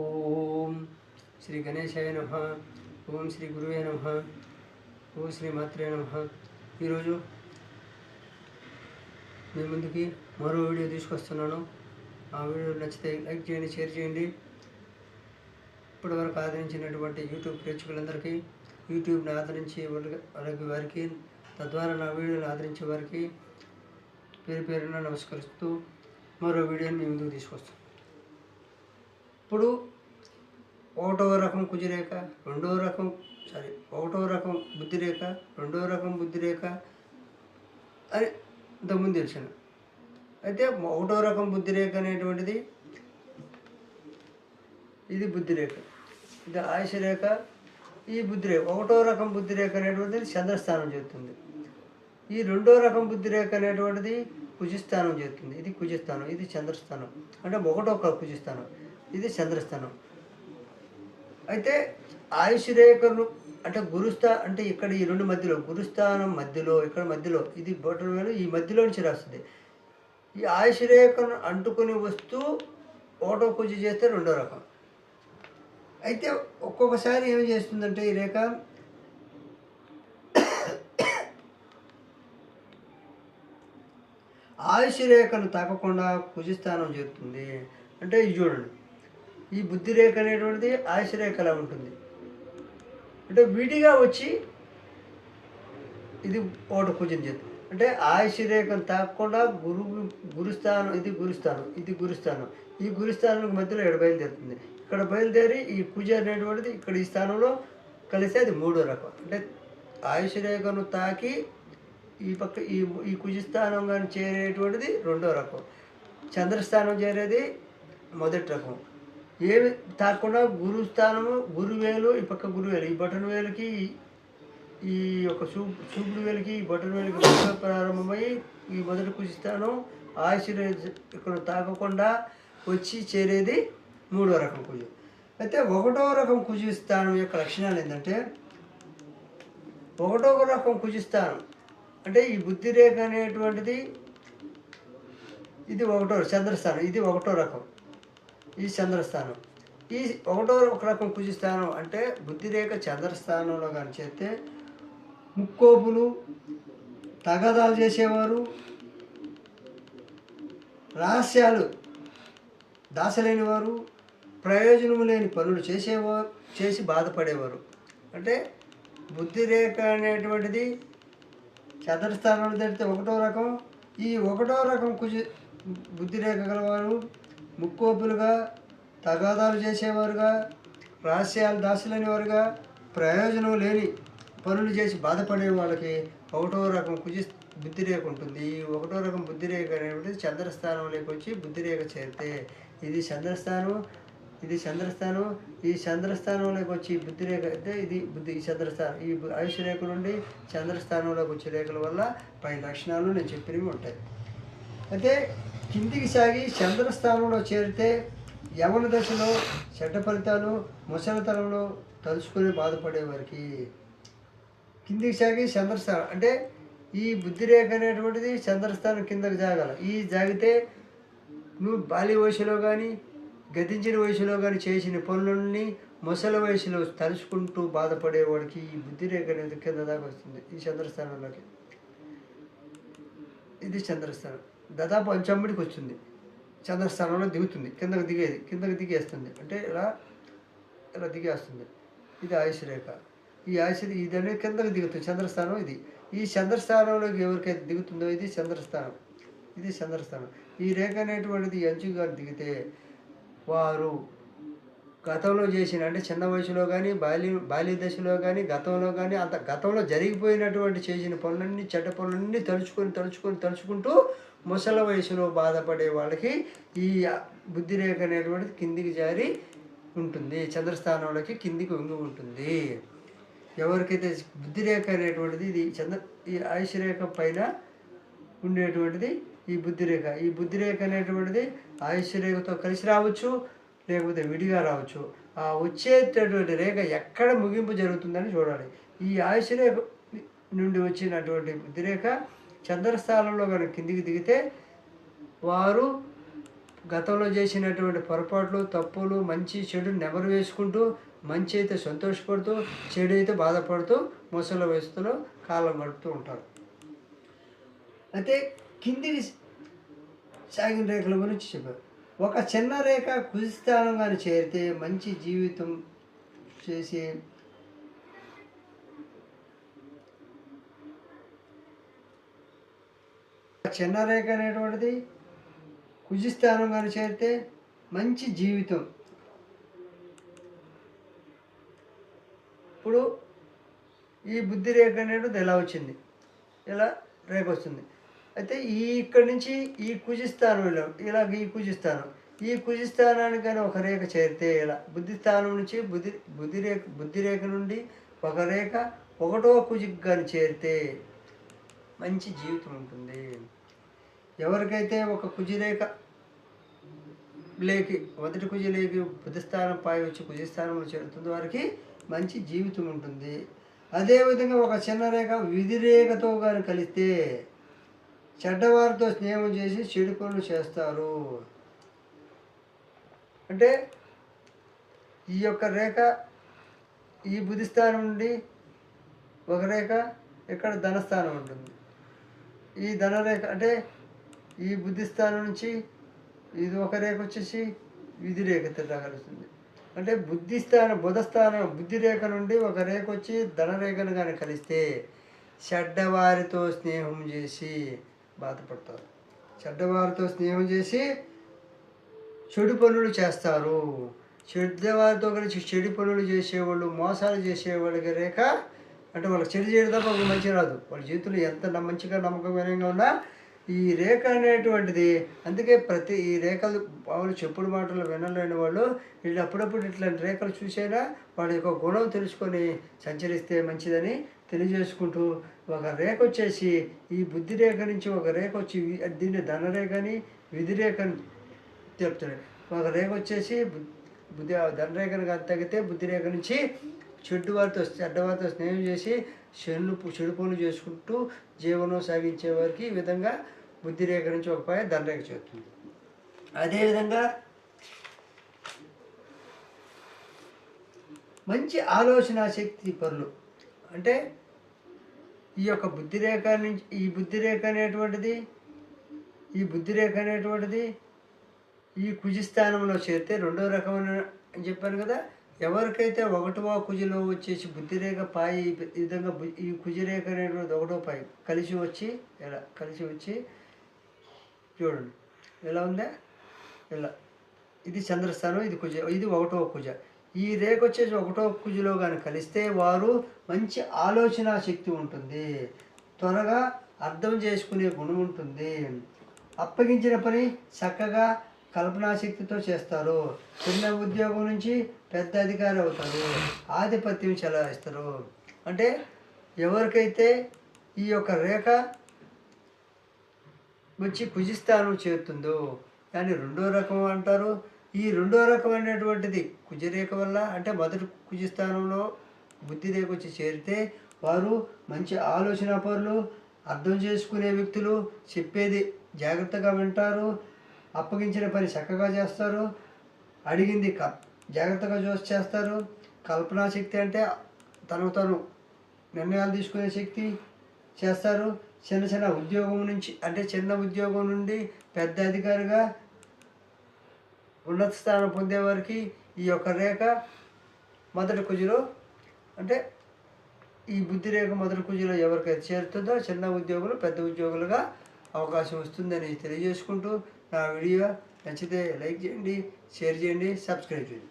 ఓం శ్రీ గణేశాయ నమః. ఓం శ్రీ గురువే నమః. ఓం శ్రీ మాత్రే నమః. ఈరోజు మీ ముందుకి మరో వీడియో తీసుకొస్తున్నాను. ఆ వీడియో నచ్చితే లైక్ చేయండి, షేర్ చేయండి. ఇప్పటివరకు ఆదరించినటువంటి యూట్యూబ్ ప్రేక్షకులందరికీ, యూట్యూబ్ని ఆదరించి వారికి తద్వారా నా వీడియోని ఆదరించే వారికి పేరు పేరున నమస్కరిస్తూ మరో వీడియోని మీ ముందుకు తీసుకొస్తాను. ఇప్పుడు ఒకటవ రకం కుజిరేఖ, ఒకటవ రకం బుద్ధిరేఖ, రెండవ రకం బుద్ధిరేఖ అని ఇంతకుముందు తెలిసిన. అయితే ఒకటవ రకం బుద్ధిరేఖ అనేటువంటిది ఇది బుద్ధిరేఖ, ఇది ఆయుష రేఖ. ఈ బుద్ధిరేఖ ఒకటవ రకం బుద్ధిరేఖ అనేటువంటిది చంద్రస్థానం చేస్తుంది. ఈ రెండో రకం బుద్ధిరేఖ అనేటువంటిది కుజిస్థానం చేస్తుంది. ఇది కుజిస్థానం, ఇది చంద్రస్థానం. అంటే ఒకటో కుజిస్థానం, ఇది చంద్రస్థానం. అయితే ఆయుష్ రేఖలు అంటే అంటే ఇక్కడ ఈ రెండు మధ్యలో, గురుస్థానం మధ్యలో, ఇక్కడ మధ్యలో, ఇది బొటన వేలు ఈ మధ్యలో నుంచి రాస్తుంది. ఈ ఆయుష్ రేఖను అంటుకొని వస్తూ ఒకటో కుజి చేస్తే రెండో రకం. అయితే ఒక్కొక్కసారి ఏం చేస్తుందంటే ఈ రేఖ ఆయుష్ రేఖను తాకకుండా కుజిస్థానం చేరుతుంది. అంటే ఇది చూడండి, ఈ బుద్ధి రేఖ అనేటువంటిది ఆయుష్ రేఖలా ఉంటుంది. అంటే విడిగా వచ్చి ఇది ఒకటి కుజం చేస్తుంది. అంటే ఆయుష్ రేఖను తాకకుండా గురుస్థానం, ఇది గురుస్థానం, ఇది గురుస్థానం. ఈ గురుస్థానానికి మధ్యలో ఇక్కడ బయలుదేరుతుంది. ఇక్కడ బయలుదేరి ఈ కుజ అనేటువంటిది ఇక్కడ ఈ స్థానంలో కలిస్తే అది మూడో రకం. అంటే ఆయుష్ రేఖను తాకి ఈ పక్క ఈ కుజస్థానం కానీ చేరేటువంటిది రెండో రకం. చంద్రస్థానం చేరేది మొదటి రకం. ఏమి తాకుండా గురుస్థానము, గురువేలు, ఈ పక్క గురువేలు, ఈ బటన్ వేలుకి ఈ యొక్క చూపుడు వేలుకి, ఈ బటన్ వేలుకి ప్రారంభమై ఈ మొదటి కుజిస్థానం ఆయుష్ ఇక్కడ తాకకుండా వచ్చి చేరేది మూడో రకం కుజు. అయితే ఒకటో రకం కుజిస్థానం యొక్క లక్షణాలు ఏంటంటే, ఒకటో రకం కుజిస్థానం అంటే ఈ బుద్ధి రేఖ అనేటువంటిది ఇది చంద్రస్థానం, ఇది ఒకటో రకం, ఈ చంద్రస్థానం. ఈ ఒకటో రకం కుజిస్థానం అంటే బుద్ధిరేఖ చంద్రస్థానంలో కానీ చేస్తే ముక్కోపులు, తగాదాలు చేసేవారు, రహస్యాలు దాచలేని వారు, ప్రయోజనము లేని పనులు చేసి బాధపడేవారు. అంటే బుద్ధిరేఖ అనేటువంటిది చంద్రస్థానంలో తెడితే ఒకటో రకం. ఈ ఒకటో రకం బుద్ధిరేఖ గలవారు ముక్కోపులుగా, తగాదాలు చేసేవారుగా, రహస్యాలు దాచలేని వారుగా, ప్రయోజనం లేని పనులు చేసి బాధపడే వాళ్ళకి ఒకటో రకం బుద్ధిరేఖ ఉంటుంది. ఈ ఒకటో రకం బుద్ధిరేఖ అనేటువంటి చంద్రస్థానంలోకి వచ్చి బుద్ధిరేఖ చేరితే ఇది చంద్రస్థానం, ఇది చంద్రస్థానం. ఈ చంద్రస్థానంలోకి వచ్చి బుద్ధిరేఖ అయితే ఇది ఈ చంద్రస్థానం. ఈ ఆయుష్ రేఖ నుండి చంద్రస్థానంలోకి వచ్చే రేఖల వల్ల పై లక్షణాలు నేను చెప్పినవి ఉంటాయి. అయితే కిందికి సాగి చంద్రస్థానంలో చేరితే యవన దశలో చెడ్డ ఫలితాలు, ముసలితనంలో తలుచుకొని బాధపడేవారికి. కిందికి సాగి చంద్రస్థానం అంటే ఈ బుద్ధిరేఖ అనేటువంటిది చంద్రస్థానం కిందకి జాగాల. ఈ జాగితే నువ్వు బాల్య వయసులో కానీ, గతించిన వయసులో కానీ చేసిన పనులన్నీ ముసలి వయసులో తలుచుకుంటూ బాధపడేవాడికి ఈ బుద్ధిరేఖ అనేది కింద దాకా వస్తుంది, ఈ చంద్రస్థానంలోకి. ఇది చంద్రస్థానం. దాదాపు అంచమ్మడికి వచ్చింది, చంద్రస్థానంలో దిగుతుంది, కిందకి దిగేస్తుంది. అంటే ఇలా దిగేస్తుంది. ఇది ఆయుష్ రేఖ. ఈ ఆయుష్ ఇది అనేది కిందకి దిగుతుంది చంద్రస్థానం. ఇది ఈ చంద్రస్థానంలోకి ఎవరికైతే దిగుతుందో ఇది చంద్రస్థానం, ఇది చంద్రస్థానం. ఈ రేఖ అనేటువంటిది అంచుగా దిగితే వారు గతంలో చేసిన, అంటే చిన్న వయసులో కానీ, బాల్య దశలో కానీ, గతంలో కానీ, గతంలో జరిగిపోయినటువంటి చేసిన పనులన్నీ, చెడ్డ పనులన్నీ తలుచుకుంటూ ముసలి వయసులో బాధపడే వాళ్ళకి ఈ బుద్ధిరేఖ అనేటువంటిది కిందికి జారి ఉంటుంది, చంద్రస్థానంలోకి కిందికి వంగి ఉంటుంది. ఎవరికైతే బుద్ధిరేఖ అనేటువంటిది ఈ ఆయుష్ రేఖ పైన ఉండేటువంటిది ఈ బుద్ధిరేఖ. ఈ బుద్ధిరేఖ అనేటువంటిది ఆయుష్ రేఖతో కలిసి రావచ్చు, లేకపోతే విడిగా రావచ్చు. ఆ వచ్చేటటువంటి రేఖ ఎక్కడ ముగింపు జరుగుతుందని చూడాలి. ఈ ఆయుష్ రేఖ నుండి వచ్చినటువంటి బుద్ధిరేఖ చంద్రస్థానంలో కనుక కిందికి దిగితే వారు గతంలో చేసినటువంటి పొరపాట్లు, తప్పులు, మంచి చెడు నెమరు వేసుకుంటూ, మంచి అయితే సంతోషపడుతూ, చెడు అయితే బాధపడుతూ ముసలి వయసులో కాలం గడుపుతూ ఉంటారు. అయితే కింది సాగిన రేఖల గురించి చెప్పారు. ఒక చిన్న రేఖ కుజిస్థానం కానీ చేరితే మంచి జీవితం చేసి చిన్న రేఖ అనేటువంటిది కుజిస్థానం కానీ చేరితే మంచి జీవితం. ఇప్పుడు ఈ బుద్ధి రేఖ అనేటువంటిది ఎలా వచ్చింది, ఇలా రేఖ వస్తుంది. అయితే ఇక్కడి నుంచి ఈ కుజిస్థానం ఇలా ఈ కుజిస్థానానికి కానీ ఒక రేఖ చేరితే ఇలా బుద్ధిస్థానం నుంచి బుద్ధి రేఖ నుండి ఒక రేఖ ఒకటో కుజికి కానీ చేరితే మంచి జీవితం ఉంటుంది. ఎవరికైతే ఒక కుజిరేఖ లేకి మొదటి కుజిలేకి బుద్ధిస్థానం పై వచ్చి కుజిస్థానంలో చేరుతుంది వారికి మంచి జీవితం ఉంటుంది. అదేవిధంగా ఒక చిన్న రేఖ విధి రేఖతో కానీ కలిస్తే చెడ్డవారితో స్నేహం చేసి చెడు పనులు చేస్తారు. అంటే ఈ యొక్క రేఖ ఈ బుద్ధిస్థానం నుండి ఒక రేఖ ఇక్కడ ధనస్థానం ఉంటుంది. ఈ ధనరేఖ అంటే ఈ బుద్ధిస్థానం నుంచి ఇది ఒక రేఖ వచ్చేసి విధి రేఖ కలుస్తుంది. అంటే బుధస్థానం బుద్ధి రేఖ నుండి ఒక రేఖ వచ్చి ధనరేఖను కానీ కలిస్తే చెడ్డవారితో స్నేహం చేసి బాధపడతారు. చెడ్డవారితో స్నేహం చేసి చెడు పనులు చేస్తారు. చెడ్డవారితో కలిసి చెడు పనులు చేసేవాళ్ళు, మోసాలు చేసేవాళ్ళకి రేఖ అంటే వాళ్ళకి చెడు చేయడం తప్ప ఒక మంచి రాదు. వాళ్ళ జీవితంలో ఎంత మంచిగా నమ్మకమైనగా ఉన్నా ఈ రేఖ అనేటువంటిది, అందుకే ఈ రేఖలు వాళ్ళు చెప్పుడు మాటలు వినలేని వాళ్ళు వీళ్ళు అప్పుడప్పుడు ఇట్లాంటి రేఖలు చూసైనా వాళ్ళ యొక్క గుణం తెలుసుకొని సంచరిస్తే మంచిదని తెలియజేసుకుంటూ, ఒక రేఖ వచ్చేసి ఈ బుద్ధి రేఖ నుంచి ఒక రేఖ వచ్చి దీన్ని ధనరేఖని విధి రేఖని చెప్తాడు. ఒక రేఖ వచ్చేసి ధనరేఖను తగ్గితే బుద్ధి రేఖ నుంచి చెడ్డవారితో స్నేహం చేసి చెడు పనులు చేసుకుంటూ జీవనం సాగించే వారికి ఈ విధంగా బుద్ధి రేఖ నుంచి ఒక పాయ ధనరేఖ చేస్తుంది. అదేవిధంగా మంచి ఆలోచన శక్తి పనులు అంటే ఈ యొక్క బుద్ధి రేఖ నుంచి ఈ బుద్ధి రేఖ అనేటువంటిది ఈ కుజిస్థానంలో చేరితే రెండో రకమైన అని చెప్పాను కదా. ఎవరికైతే ఒకటవ కుజిలో వచ్చేసి బుద్ధి రేఖ పాయి ఈ విధంగా ఈ కుజిరేఖ అనేటువంటి ఒకటో పాయి కలిసి వచ్చి చూడండి ఎలా ఉందా, ఇలా ఇది చంద్రస్థానం, ఇది ఒకటో కుజ. ఈ రేఖ వచ్చేసి ఒకటో కుజిలో కానీ కలిస్తే వారు మంచి ఆలోచన శక్తి ఉంటుంది, త్వరగా అర్థం చేసుకునే గుణం ఉంటుంది, అప్పగించిన పని చక్కగా కల్పనాశక్తితో చేస్తారు, చిన్న ఉద్యోగం నుంచి పెద్ద అధికారి అవుతారు, ఆధిపత్యం చెలాయిస్తారు. అంటే ఎవరికైతే ఈ యొక్క రేఖ వచ్చి కుజిస్థానం చేరుతుందో దాన్ని రెండో రకం అంటారు. ఈ రెండో రకమైనటువంటిది కుజరేఖ వల్ల అంటే మొదటి కుజిస్థానంలో బుద్ధి రేఖ వచ్చి చేరితే వారు మంచి ఆలోచన పరులు, అర్థం చేసుకునే వ్యక్తులు, చెప్పేది జాగ్రత్తగా వింటారు, అప్పగించిన పని చక్కగా చేస్తారు, అడిగింది జాగ్రత్తగా చేస్తారు, కల్పనా శక్తి అంటే తను నిర్ణయాలు తీసుకునే శక్తి చేస్తారు, చిన్న ఉద్యోగం నుంచి అంటే చిన్న ఉద్యోగం నుండి పెద్ద అధికారిగా ఉన్నత స్థానం పొందేవారికి ఈ యొక్క రేఖ మొదటి కుజిలో అంటే ఈ బుద్ధి రేఖ మొదటి కుజిలో ఎవరికైతే చేరుతుందో చిన్న ఉద్యోగులు పెద్ద ఉద్యోగులుగా అవకాశం వస్తుందని తెలియజేసుకుంటూ నా వీడియో నచ్చితే లైక్ చేయండి, షేర్ చేయండి, సబ్స్క్రైబ్ చేయండి.